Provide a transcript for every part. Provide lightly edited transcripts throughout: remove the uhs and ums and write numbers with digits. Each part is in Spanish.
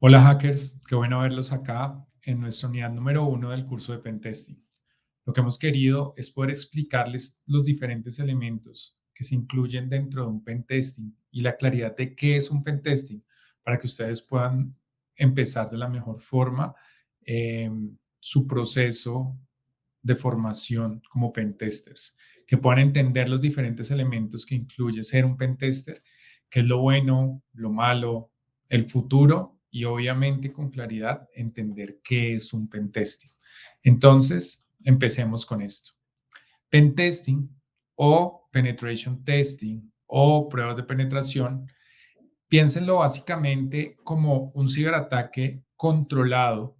Hola hackers, qué bueno verlos acá en nuestra unidad número uno del curso de Pentesting. Lo que hemos querido es poder explicarles los diferentes elementos que se incluyen dentro de un pentesting y la claridad de qué es un pentesting para que ustedes puedan empezar de la mejor forma eh, su proceso de formación como pentesters, que puedan entender los diferentes elementos que incluye ser un pentester, qué es lo bueno, lo malo, el futuro y obviamente con claridad entender qué es un pentesting. Entonces, empecemos con esto. Pentesting o penetration testing o pruebas de penetración, piénsenlo básicamente como un ciberataque controlado,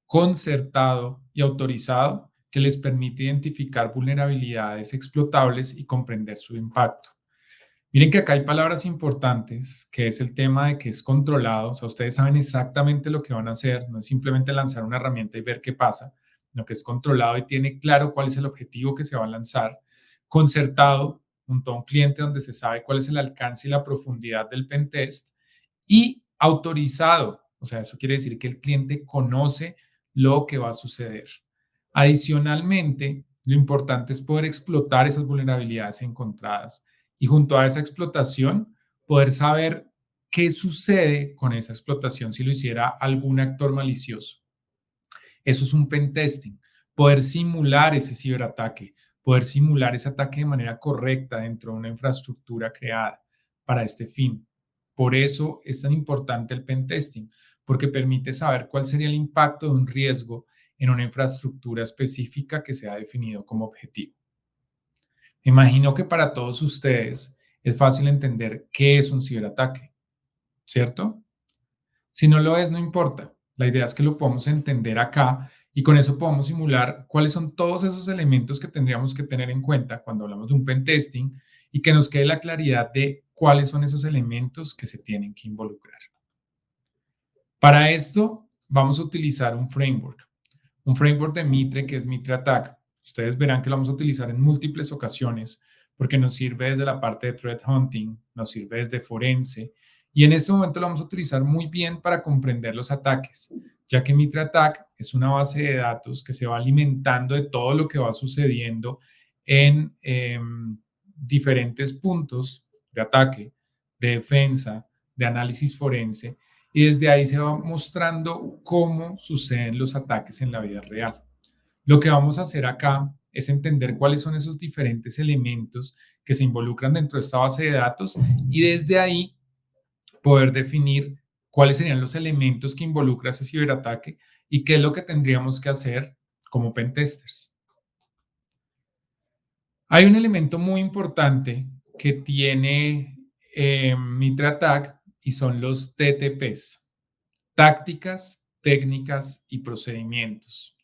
concertado y autorizado que les permite identificar vulnerabilidades explotables y comprender su impacto. Miren que acá hay palabras importantes, que es el tema de que es controlado, o sea, ustedes saben exactamente lo que van a hacer, no es simplemente lanzar una herramienta y ver qué pasa, sino que es controlado y tiene claro cuál es el objetivo que se va a lanzar, concertado junto a un cliente donde se sabe cuál es el alcance y la profundidad del pentest y autorizado, o sea, eso quiere decir que el cliente conoce lo que va a suceder. Adicionalmente, lo importante es poder explotar esas vulnerabilidades encontradas y junto a esa explotación, poder saber qué sucede con esa explotación si lo hiciera algún actor malicioso. Eso es un pentesting, poder simular ese ciberataque, poder simular ese ataque de manera correcta dentro de una infraestructura creada para este fin. Por eso es tan importante el pentesting, porque permite saber cuál sería el impacto de un riesgo en una infraestructura específica que se ha definido como objetivo. Me imagino que para todos ustedes es fácil entender qué es un ciberataque, ¿cierto? Si no lo es, no importa. La idea es que lo podamos entender acá y con eso podamos simular cuáles son todos esos elementos que tendríamos que tener en cuenta cuando hablamos de un pentesting y que nos quede la claridad de cuáles son esos elementos que se tienen que involucrar. Para esto, vamos a utilizar un framework de Mitre que es Mitre Attack. Ustedes verán que lo vamos a utilizar en múltiples ocasiones porque nos sirve desde la parte de threat hunting, nos sirve desde forense y en este momento lo vamos a utilizar muy bien para comprender los ataques, ya que Mitre Attack es una base de datos que se va alimentando de todo lo que va sucediendo en diferentes puntos de ataque, de defensa, de análisis forense y desde ahí se va mostrando cómo suceden los ataques en la vida real. Lo que vamos a hacer acá es entender cuáles son esos diferentes elementos que se involucran dentro de esta base de datos y desde ahí poder definir cuáles serían los elementos que involucra ese ciberataque y qué es lo que tendríamos que hacer como pentesters. Hay un elemento muy importante que tiene Mitra Attack y son los TTPs. Tácticas, técnicas y procedimientos.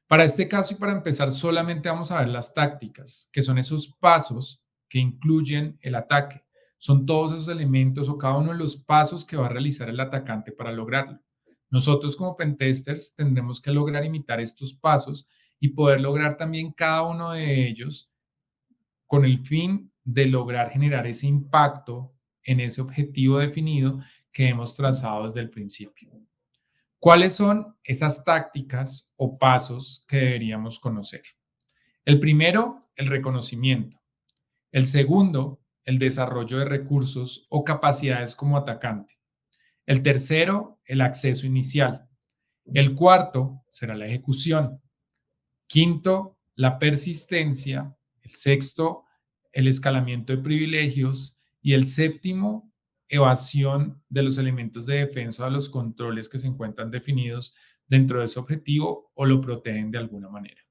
Para este caso y para empezar, solamente vamos a ver las tácticas, que son esos pasos que incluyen el ataque. Son todos esos elementos o cada uno de los pasos que va a realizar el atacante para lograrlo. Nosotros como pentesters tendremos que lograr imitar estos pasos y poder lograr también cada uno de ellos con el fin de lograr generar ese impacto en ese objetivo definido que hemos trazado desde el principio. ¿Cuáles son esas tácticas o pasos que deberíamos conocer? El primero, el reconocimiento. El segundo, el desarrollo de recursos o capacidades como atacante. El tercero, el acceso inicial. El cuarto será la ejecución. Quinto, la persistencia. El sexto, el escalamiento de privilegios. Y el séptimo, evasión de los elementos de defensa a los controles que se encuentran definidos dentro de ese objetivo o lo protegen de alguna manera.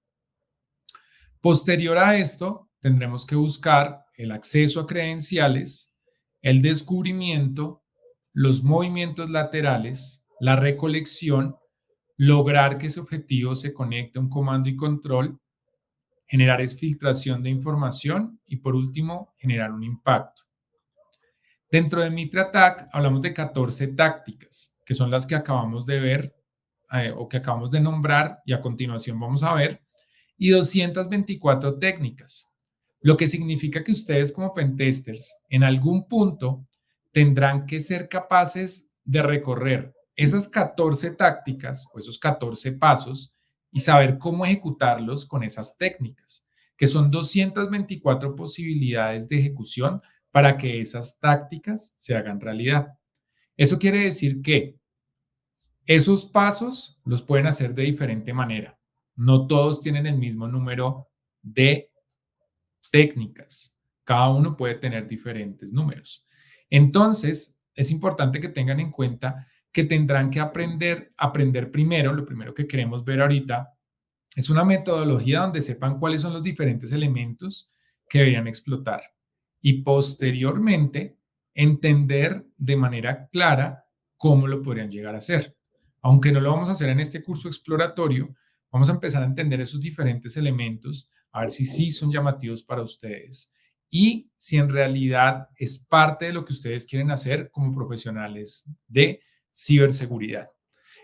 Posterior a esto, tendremos que buscar el acceso a credenciales, el descubrimiento, los movimientos laterales, la recolección, lograr que ese objetivo se conecte a un comando y control, generar filtración de información y por último, generar un impacto. Dentro de Mitra Attack hablamos de 14 tácticas, que son las que acabamos de ver o que acabamos de nombrar y a continuación vamos a ver, y 224 técnicas, lo que significa que ustedes como pentesters en algún punto tendrán que ser capaces de recorrer esas 14 tácticas o esos 14 pasos y saber cómo ejecutarlos con esas técnicas, que son 224 posibilidades de ejecución para que esas tácticas se hagan realidad. Eso quiere decir que esos pasos los pueden hacer de diferente manera. No todos tienen el mismo número de técnicas. Cada uno puede tener diferentes números. Entonces, es importante que tengan en cuenta que tendrán que aprender primero, lo primero que queremos ver ahorita, es una metodología donde sepan cuáles son los diferentes elementos que deberían explotar y posteriormente entender de manera clara cómo lo podrían llegar a hacer. Aunque no lo vamos a hacer en este curso exploratorio, vamos a empezar a entender esos diferentes elementos, a ver si sí son llamativos para ustedes y si en realidad es parte de lo que ustedes quieren hacer como profesionales de ciberseguridad.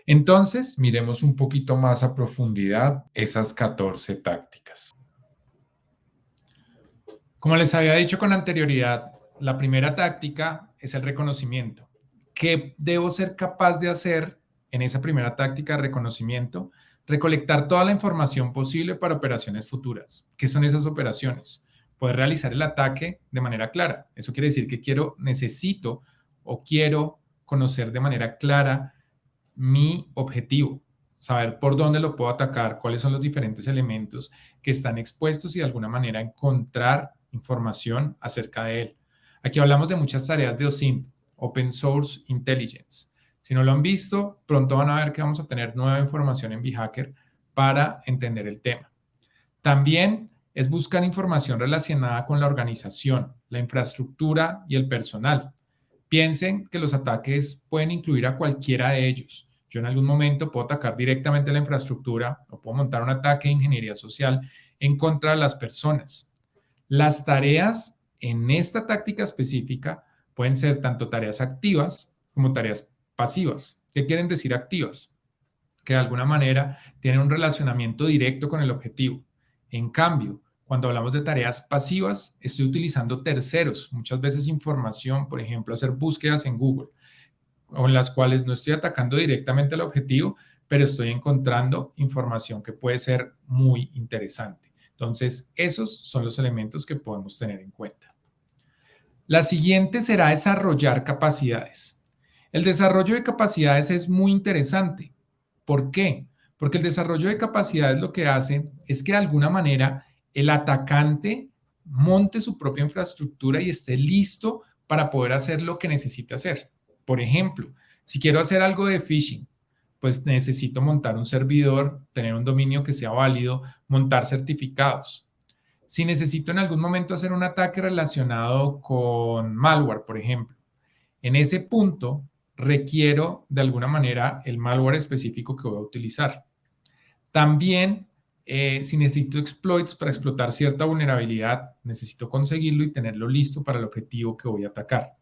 Entonces, miremos un poquito más a profundidad esas 14 tácticas. Como les había dicho con anterioridad, la primera táctica es el reconocimiento. ¿Qué debo ser capaz de hacer en esa primera táctica de reconocimiento? Recolectar toda la información posible para operaciones futuras. ¿Qué son esas operaciones? Poder realizar el ataque de manera clara. Eso quiere decir que necesito o quiero conocer de manera clara mi objetivo, saber por dónde lo puedo atacar, cuáles son los diferentes elementos que están expuestos y de alguna manera encontrar información acerca de él. Aquí hablamos de muchas tareas de OSINT, Open Source Intelligence. Si no lo han visto, pronto van a ver que vamos a tener nueva información en Vhacker para entender el tema. También es buscar información relacionada con la organización, la infraestructura y el personal. Piensen que los ataques pueden incluir a cualquiera de ellos. Yo en algún momento puedo atacar directamente la infraestructura o puedo montar un ataque de ingeniería social en contra de las personas. Las tareas en esta táctica específica pueden ser tanto tareas activas como tareas pasivas. ¿Qué quieren decir activas? Que de alguna manera tienen un relacionamiento directo con el objetivo. En cambio, cuando hablamos de tareas pasivas, estoy utilizando terceros, muchas veces información, por ejemplo, hacer búsquedas en Google, o en las cuales no estoy atacando directamente al objetivo, pero estoy encontrando información que puede ser muy interesante. Entonces, esos son los elementos que podemos tener en cuenta. La siguiente será desarrollar capacidades. El desarrollo de capacidades es muy interesante. ¿Por qué? Porque el desarrollo de capacidades lo que hace es que de alguna manera el atacante monte su propia infraestructura y esté listo para poder hacer lo que necesite hacer. Por ejemplo, si quiero hacer algo de phishing, pues necesito montar un servidor, tener un dominio que sea válido, montar certificados. Si necesito en algún momento hacer un ataque relacionado con malware, por ejemplo, en ese punto requiero de alguna manera el malware específico que voy a utilizar. También, si necesito exploits para explotar cierta vulnerabilidad, necesito conseguirlo y tenerlo listo para el objetivo que voy a atacar.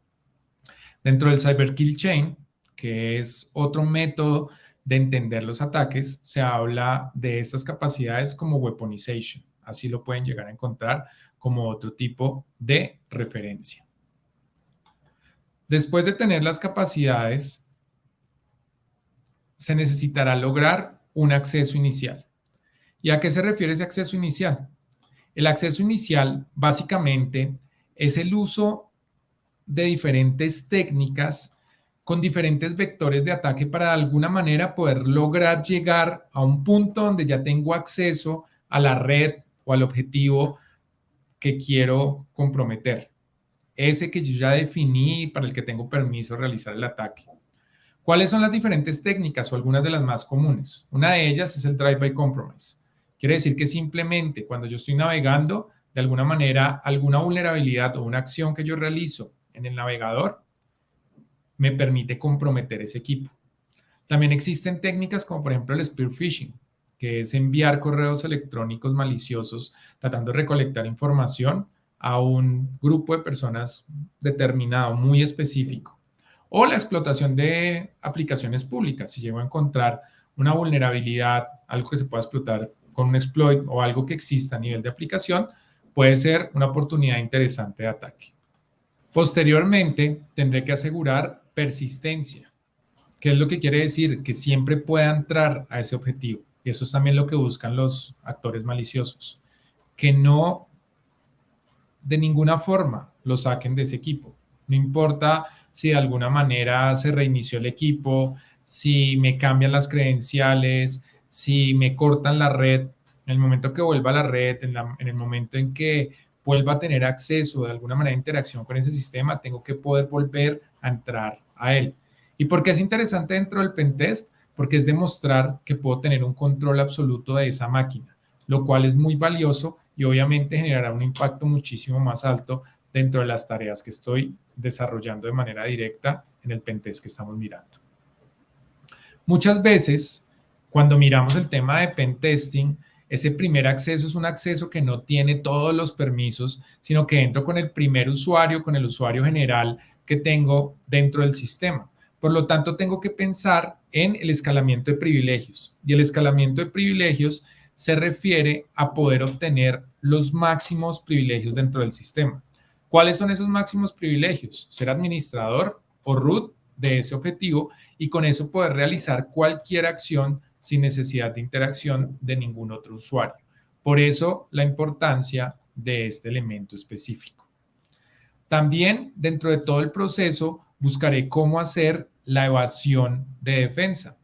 Dentro del Cyber Kill Chain, que es otro método de entender los ataques, se habla de estas capacidades como weaponization. Así lo pueden llegar a encontrar como otro tipo de referencia. Después de tener las capacidades, se necesitará lograr un acceso inicial. ¿Y a qué se refiere ese acceso inicial? El acceso inicial básicamente es el uso de diferentes técnicas con diferentes vectores de ataque para de alguna manera poder lograr llegar a un punto donde ya tengo acceso a la red o al objetivo que quiero comprometer. Ese que yo ya definí para el que tengo permiso de realizar el ataque. ¿Cuáles son las diferentes técnicas o algunas de las más comunes? Una de ellas es el Drive-by Compromise. Quiere decir que simplemente cuando yo estoy navegando, de alguna manera, alguna vulnerabilidad o una acción que yo realizo en el navegador me permite comprometer ese equipo. También existen técnicas como por ejemplo el spear phishing, que es enviar correos electrónicos maliciosos tratando de recolectar información a un grupo de personas determinado, muy específico. O la explotación de aplicaciones públicas. Si llego a encontrar una vulnerabilidad, algo que se pueda explotar con un exploit o algo que exista a nivel de aplicación, puede ser una oportunidad interesante de ataque. Posteriormente, tendré que asegurar persistencia. ¿Qué es lo que quiere decir? Que siempre pueda entrar a ese objetivo. Y eso es también lo que buscan los actores maliciosos. Que no de ninguna forma lo saquen de ese equipo. No importa si de alguna manera se reinició el equipo, si me cambian las credenciales, si me cortan la red. En el momento que vuelva a la red, en el momento en que vuelva a tener acceso de alguna manera de interacción con ese sistema, tengo que poder volver a entrar a él. ¿Y por qué es interesante dentro del pentest? Porque es demostrar que puedo tener un control absoluto de esa máquina, lo cual es muy valioso y obviamente generará un impacto muchísimo más alto dentro de las tareas que estoy desarrollando de manera directa en el pentest que estamos mirando. Muchas veces, cuando miramos el tema de pentesting, ese primer acceso es un acceso que no tiene todos los permisos, sino que entro con el primer usuario, con el usuario general que tengo dentro del sistema. Por lo tanto, tengo que pensar en el escalamiento de privilegios. Y el escalamiento de privilegios se refiere a poder obtener los máximos privilegios dentro del sistema. ¿Cuáles son esos máximos privilegios? Ser administrador o root de ese objetivo y con eso poder realizar cualquier acción sin necesidad de interacción de ningún otro usuario. Por eso la importancia de este elemento específico. También dentro de todo el proceso buscaré cómo hacer la evasión de defensa.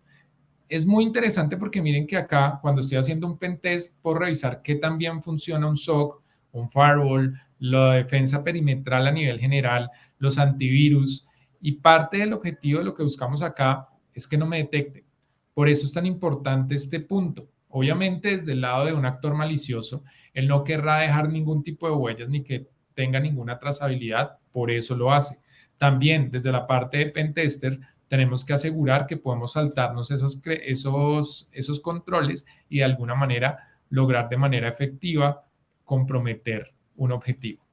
Es muy interesante porque miren que acá cuando estoy haciendo un pentest puedo revisar qué tan bien funciona un SOC, un firewall, la defensa perimetral a nivel general, los antivirus y parte del objetivo de lo que buscamos acá es que no me detecte. Por eso es tan importante este punto. Obviamente desde el lado de un actor malicioso, él no querrá dejar ningún tipo de huellas ni que tenga ninguna trazabilidad, por eso lo hace. También desde la parte de pentester tenemos que asegurar que podemos saltarnos esos controles y de alguna manera lograr de manera efectiva comprometer un objetivo.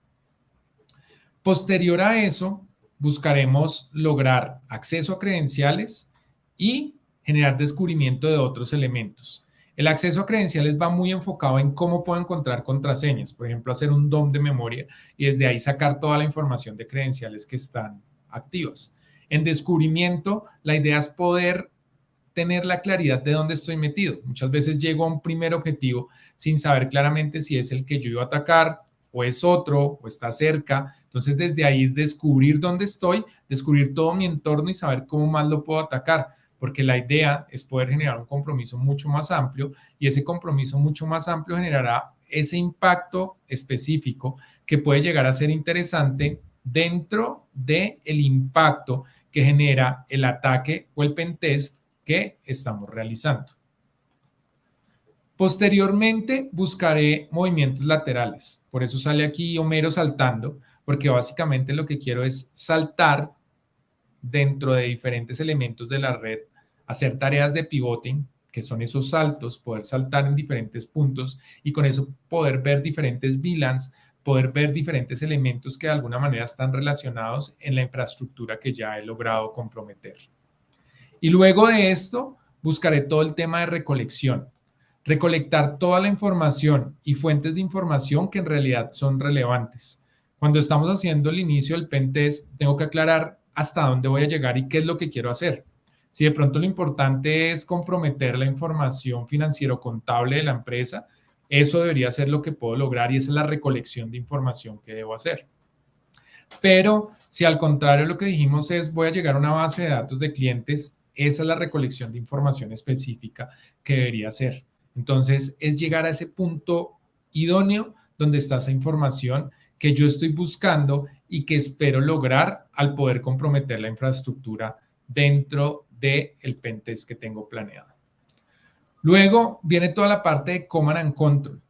Posterior a eso, buscaremos lograr acceso a credenciales y generar descubrimiento de otros elementos. El acceso a credenciales va muy enfocado en cómo puedo encontrar contraseñas, por ejemplo, hacer un DOM de memoria y desde ahí sacar toda la información de credenciales que están activas. En descubrimiento, la idea es poder tener la claridad de dónde estoy metido. Muchas veces llego a un primer objetivo sin saber claramente si es el que yo iba a atacar o es otro o está cerca. Entonces, desde ahí es descubrir dónde estoy, descubrir todo mi entorno y saber cómo más lo puedo atacar, porque la idea es poder generar un compromiso mucho más amplio y ese compromiso mucho más amplio generará ese impacto específico que puede llegar a ser interesante dentro del impacto que genera el ataque o el pentest que estamos realizando. Posteriormente buscaré movimientos laterales. Por eso sale aquí Homero saltando, porque básicamente lo que quiero es saltar dentro de diferentes elementos de la red, hacer tareas de pivoting, que son esos saltos, poder saltar en diferentes puntos y con eso poder ver diferentes VLANs, poder ver diferentes elementos que de alguna manera están relacionados en la infraestructura que ya he logrado comprometer. Y luego de esto, buscaré todo el tema de recolección. Recolectar toda la información y fuentes de información que en realidad son relevantes. Cuando estamos haciendo el inicio del pentest, tengo que aclarar hasta dónde voy a llegar y qué es lo que quiero hacer. Si de pronto lo importante es comprometer la información financiero-contable de la empresa, eso debería ser lo que puedo lograr y esa es la recolección de información que debo hacer. Pero si al contrario lo que dijimos es voy a llegar a una base de datos de clientes, esa es la recolección de información específica que debería hacer. Entonces es llegar a ese punto idóneo donde está esa información que yo estoy buscando y que espero lograr al poder comprometer la infraestructura dentro del pentest que tengo planeado. Luego viene toda la parte de Command and Control.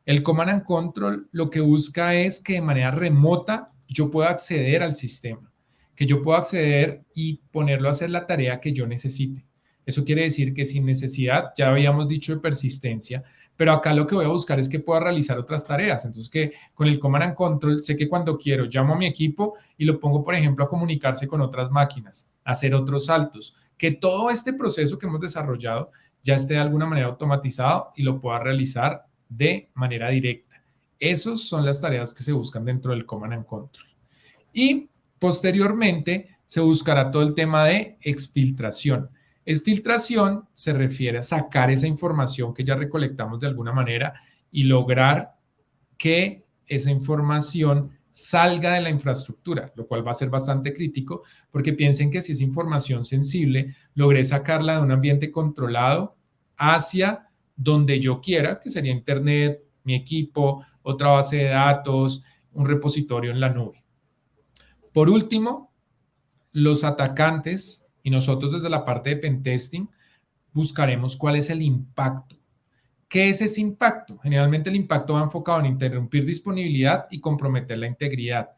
El Command and Control lo que busca es que de manera remota yo pueda acceder al sistema, que yo pueda acceder y ponerlo a hacer la tarea que yo necesite. Eso quiere decir que sin necesidad, ya habíamos dicho de persistencia, pero acá lo que voy a buscar es que pueda realizar otras tareas. Entonces, que con el Command and Control sé que cuando quiero llamo a mi equipo y lo pongo, por ejemplo, a comunicarse con otras máquinas, a hacer otros saltos, que todo este proceso que hemos desarrollado ya esté de alguna manera automatizado y lo pueda realizar de manera directa. Esas son las tareas que se buscan dentro del Command and Control. Y posteriormente se buscará todo el tema de exfiltración. Exfiltración se refiere a sacar esa información que ya recolectamos de alguna manera y lograr que esa información salga de la infraestructura, lo cual va a ser bastante crítico, porque piensen que si es información sensible, logré sacarla de un ambiente controlado hacia donde yo quiera, que sería Internet, mi equipo, otra base de datos, un repositorio en la nube. Por último, los atacantes y nosotros desde la parte de pentesting buscaremos cuál es el impacto. ¿Qué es ese impacto? Generalmente el impacto va enfocado en interrumpir disponibilidad y comprometer la integridad.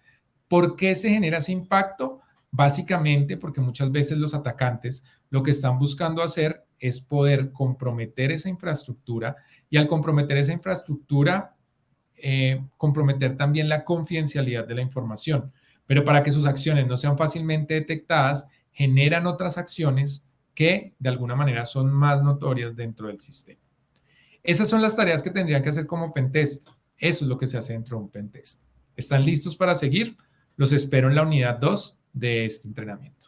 ¿Por qué se genera ese impacto? Básicamente porque muchas veces los atacantes lo que están buscando hacer es poder comprometer esa infraestructura y al comprometer esa infraestructura, comprometer también la confidencialidad de la información. Pero para que sus acciones no sean fácilmente detectadas, generan otras acciones que de alguna manera son más notorias dentro del sistema. Esas son las tareas que tendrían que hacer como pentest. Eso es lo que se hace dentro de un pentest. ¿Están listos para seguir? Los espero en la unidad 2 de este entrenamiento.